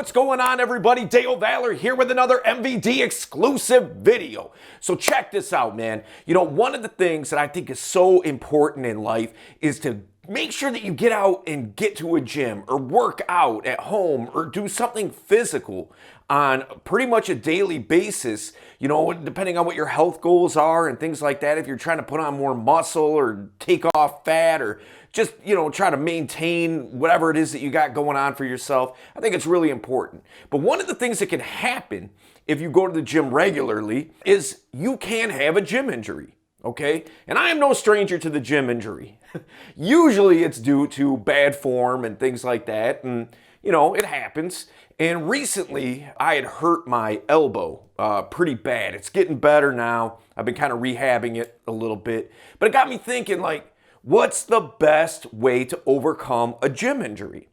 What's going on, everybody? Dale Valor here with another MVD exclusive video. So check this out, man. You know, one of the things that I think is so important in life is to make sure that you get out and get to a gym or work out at home or do something physical on pretty much a daily basis, you know, depending on what your health goals are and things like that. If you're trying to put on more muscle or take off fat or just, you know, try to maintain whatever it is that you got going on for yourself, I think it's really important. But one of the things that can happen if you go to the gym regularly is you can have a gym injury. Okay? And I am no stranger to the gym injury. Usually it's due to bad form and things like that. And, you know, it happens. And recently I had hurt my elbow pretty bad. It's getting better now. I've been kind of rehabbing it a little bit. But it got me thinking, like, what's the best way to overcome a gym injury?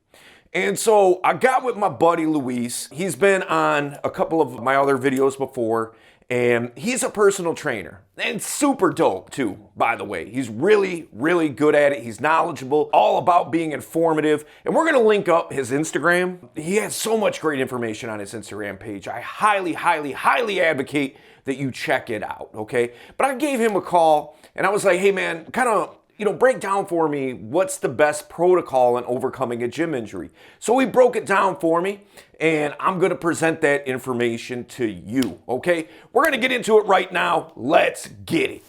And so I got with my buddy Luis. He's been on a couple of my other videos before. And he's a personal trainer and super dope too, by the way. He's really, really good at it. He's knowledgeable, all about being informative. And we're going to link up his Instagram. He has so much great information on his Instagram page. I highly, highly, highly advocate that you check it out, okay? But I gave him a call and I was like, hey man, kind of, you know, break down for me what's the best protocol in overcoming a gym injury. So he broke it down for me, and I'm going to present that information to you, okay? We're going to get into it right now. Let's get it.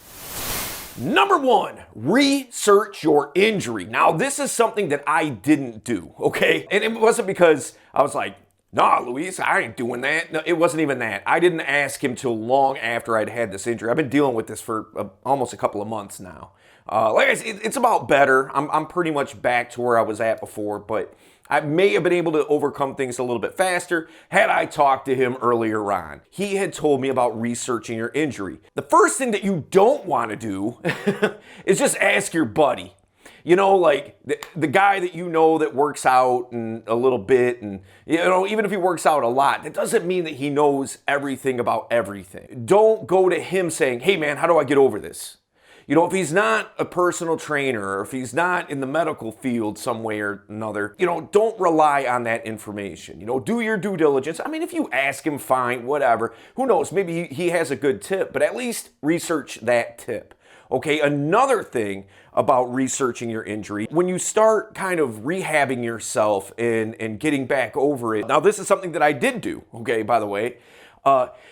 Number one, research your injury. Now, this is something that I didn't do, okay? And it wasn't because I was like, nah, Luis, I ain't doing that. No, it wasn't even that. I didn't ask him till long after I'd had this injury. I've been dealing with this for almost a couple of months now. Like I said, it's about better. I'm pretty much back to where I was at before, but I may have been able to overcome things a little bit faster had I talked to him earlier on. He had told me about researching your injury. The first thing that you don't want to do is just ask your buddy. You know, like the guy that you know that works out and a little bit, and you know, even if he works out a lot, that doesn't mean that he knows everything about everything. Don't go to him saying, hey man, how do I get over this? You know, if he's not a personal trainer or if he's not in the medical field some way or another, you know, don't rely on that information. You know, do your due diligence. I mean, if you ask him, fine, whatever. Who knows? Maybe he has a good tip, but at least research that tip. Okay, another thing about researching your injury, when you start kind of rehabbing yourself and getting back over it. Now, this is something that I did do, okay, by the way.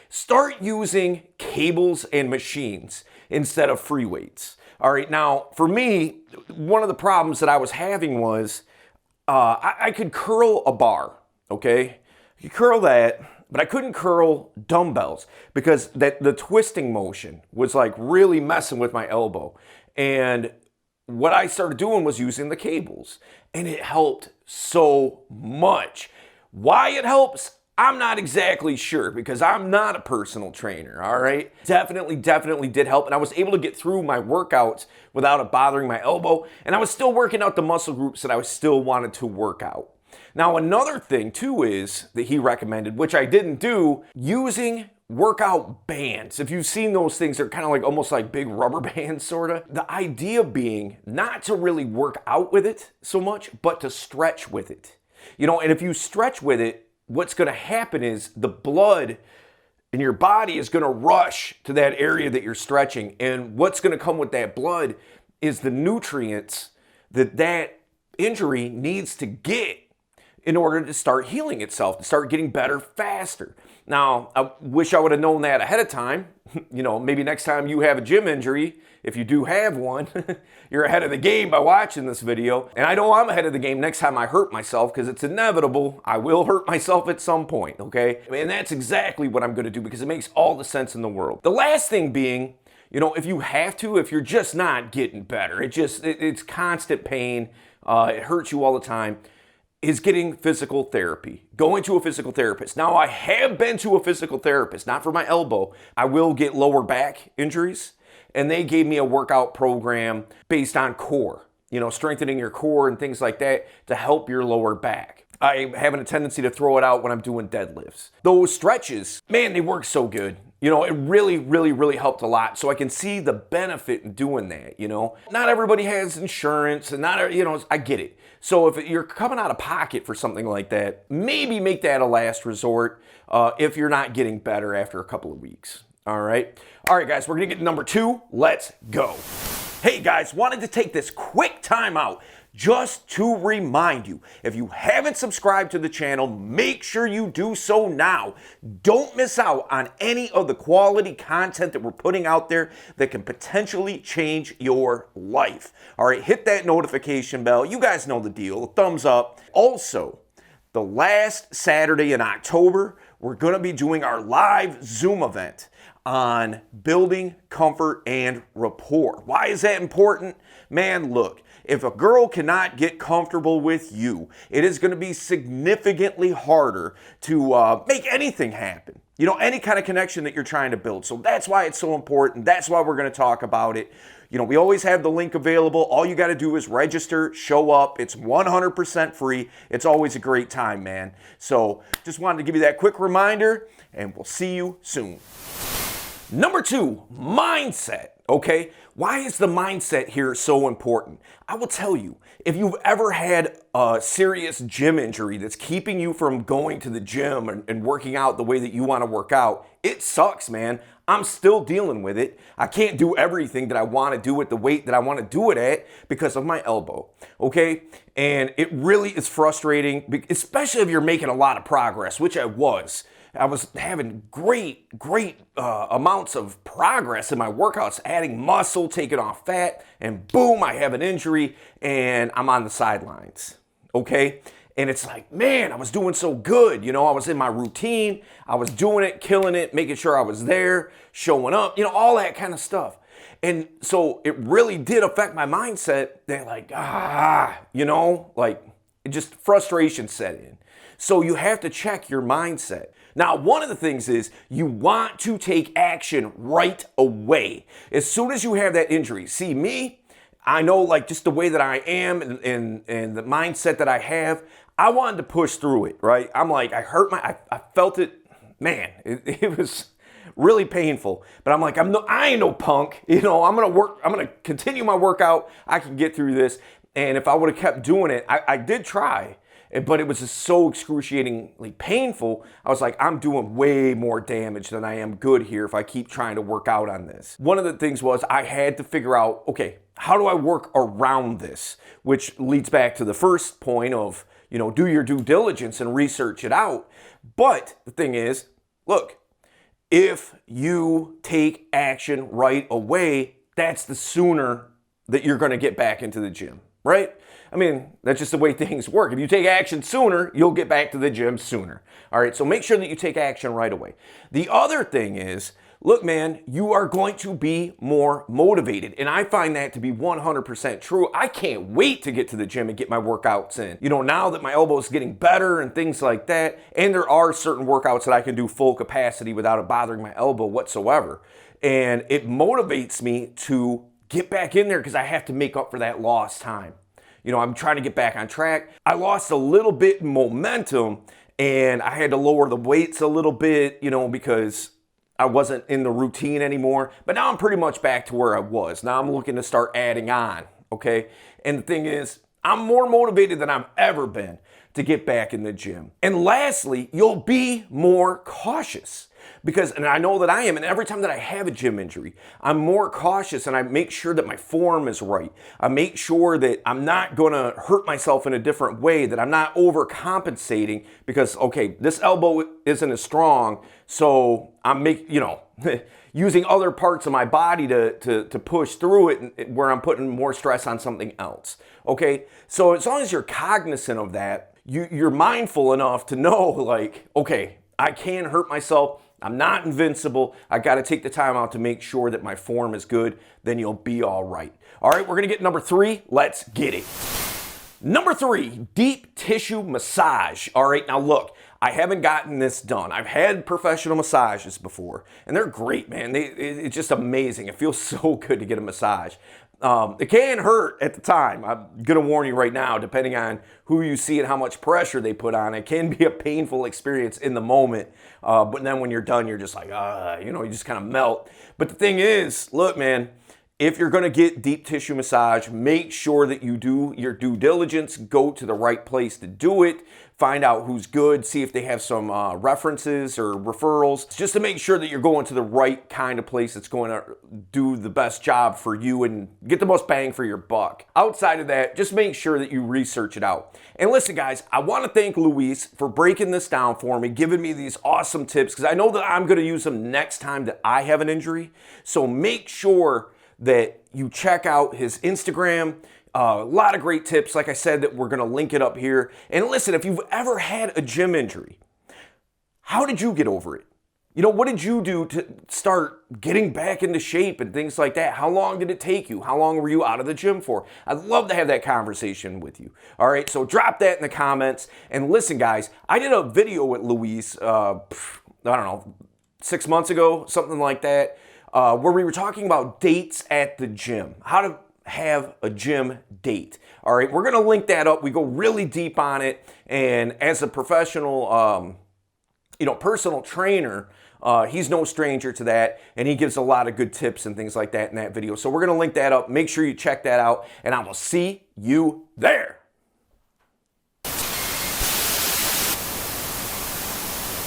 Start using cables and machines instead of free weights. All right, now for me, one of the problems that I was having was I could curl a bar, okay? You curl that, but I couldn't curl dumbbells because the twisting motion was like really messing with my elbow. And what I started doing was using the cables, and it helped so much. Why it helps? I'm not exactly sure because I'm not a personal trainer, all right? Definitely did help. And I was able to get through my workouts without it bothering my elbow. And I was still working out the muscle groups that I still wanted to work out. Now, another thing too is that he recommended, which I didn't do, using workout bands. If you've seen those things, they're kind of like almost like big rubber bands, sort of. The idea being not to really work out with it so much, but to stretch with it. You know, and if you stretch with it, what's going to happen is the blood in your body is going to rush to that area that you're stretching. And what's going to come with that blood is the nutrients that injury needs to get in order to start healing itself, to start getting better faster. Now, I wish I would have known that ahead of time. You know, maybe next time you have a gym injury, if you do have one, you're ahead of the game by watching this video. And I know I'm ahead of the game next time I hurt myself because it's inevitable. I will hurt myself at some point, okay? And that's exactly what I'm going to do because it makes all the sense in the world. The last thing being, you know, if you have to, if you're just not getting better, it's constant pain, it hurts you all the time, is getting physical therapy. Going to a physical therapist. Now, I have been to a physical therapist, not for my elbow. I will get lower back injuries, and they gave me a workout program based on core, you know, strengthening your core and things like that to help your lower back. I have a tendency to throw it out when I'm doing deadlifts. Those stretches, man, they work so good. You know, it really, really, really helped a lot. So I can see the benefit in doing that, you know. Not everybody has insurance and not, you know, I get it. So if you're coming out of pocket for something like that, maybe make that a last resort if you're not getting better after a couple of weeks. All right. All right, guys, we're going to get to number 2. Let's go. Hey, guys, wanted to take this quick time out just to remind you, if you haven't subscribed to the channel, make sure you do so now. Don't miss out on any of the quality content that we're putting out there that can potentially change your life. All right, hit that notification bell. You guys know the deal. Thumbs up. Also, the last Saturday in October, we're going to be doing our live Zoom event on building comfort and rapport. Why is that important? Man, look, if a girl cannot get comfortable with you, it is going to be significantly harder to make anything happen. You know, any kind of connection that you're trying to build. So that's why it's so important. That's why we're going to talk about it. You know, we always have the link available. All you got to do is register, show up. It's 100% free. It's always a great time, man. So just wanted to give you that quick reminder, and we'll see you soon. Number 2, mindset, okay? Why is the mindset here so important? I will tell you, if you've ever had a serious gym injury that's keeping you from going to the gym and working out the way that you want to work out, it sucks, man. I'm still dealing with it. I can't do everything that I want to do at the weight that I want to do it at because of my elbow, okay? And it really is frustrating, especially if you're making a lot of progress, which I was. I was having great amounts of progress in my workouts, adding muscle, taking off fat, and boom, I have an injury and I'm on the sidelines, okay? And it's like, man, I was doing so good. You know, I was in my routine. I was doing it, killing it, making sure I was there, showing up, you know, all that kind of stuff. And so it really did affect my mindset that like, you know, like it just frustration set in. So you have to check your mindset. Now, one of the things is you want to take action right away. As soon as you have that injury, see me, I know like just the way that I am and the mindset that I have, I wanted to push through it, right? I'm like, I felt it, man, it was really painful. But I'm like, I ain't no punk, you know, I'm gonna continue my workout. I can get through this. And if I would have kept doing it, I did try. But it was just so excruciatingly painful. I was like, I'm doing way more damage than I am good here if I keep trying to work out on this. One of the things was I had to figure out, okay, how do I work around this? Which leads back to the first point of, you know, do your due diligence and research it out. But the thing is, look, if you take action right away, that's the sooner that you're going to get back into the gym, right? I mean, that's just the way things work. If you take action sooner, you'll get back to the gym sooner. All right, so make sure that you take action right away. The other thing is, look, man, you are going to be more motivated. And I find that to be 100% true. I can't wait to get to the gym and get my workouts in. You know, now that my elbow is getting better and things like that, and there are certain workouts that I can do full capacity without it bothering my elbow whatsoever. And it motivates me to get back in there because I have to make up for that lost time. You know, I'm trying to get back on track. I lost a little bit in momentum and I had to lower the weights a little bit, you know, because I wasn't in the routine anymore. But now I'm pretty much back to where I was. Now I'm looking to start adding on, okay? And the thing is, I'm more motivated than I've ever been to get back in the gym. And lastly, you'll be more cautious. Because, and I know that I am, and every time that I have a gym injury, I'm more cautious and I make sure that my form is right. I make sure that I'm not gonna hurt myself in a different way, that I'm not overcompensating because, okay, this elbow isn't as strong, so I'm using other parts of my body to push through it where I'm putting more stress on something else, okay? So as long as you're cognizant of that, you're mindful enough to know like, okay, I can hurt myself. I'm not invincible. I got to take the time out to make sure that my form is good. Then you'll be all right. All right, we're going to get number 3. Let's get it. Number 3, deep tissue massage. All right, now look, I haven't gotten this done. I've had professional massages before, and they're great, man. It's just amazing. It feels so good to get a massage. It can hurt at the time. I'm going to warn you right now, depending on who you see and how much pressure they put on, it can be a painful experience in the moment. But then when you're done, you're just like, you just kind of melt. But the thing is, look, man, if you're going to get deep tissue massage, make sure that you do your due diligence, go to the right place to do it, find out who's good, see if they have some references or referrals, just to make sure that you're going to the right kind of place that's going to do the best job for you and get the most bang for your buck. Outside of that, just make sure that you research it out. And listen, guys, I want to thank Luis for breaking this down for me, giving me these awesome tips, because I know that I'm going to use them next time that I have an injury. So make sure that you check out his Instagram. A lot of great tips, like I said, that we're going to link it up here. And listen, if you've ever had a gym injury, how did you get over it? What did you do to start getting back into shape and things like that? How long did it take you? How long were you out of the gym for? I'd love to have that conversation with you. All right, so drop that in the comments. And listen, guys, I did a video with Luis, I don't know, 6 months ago, something like that, where we were talking about dates at the gym, how to have a gym date. All right, we're going to link that up. We go really deep on it. And as a professional, personal trainer, he's no stranger to that. And he gives a lot of good tips and things like that in that video. So we're going to link that up. Make sure you check that out. And I will see you there.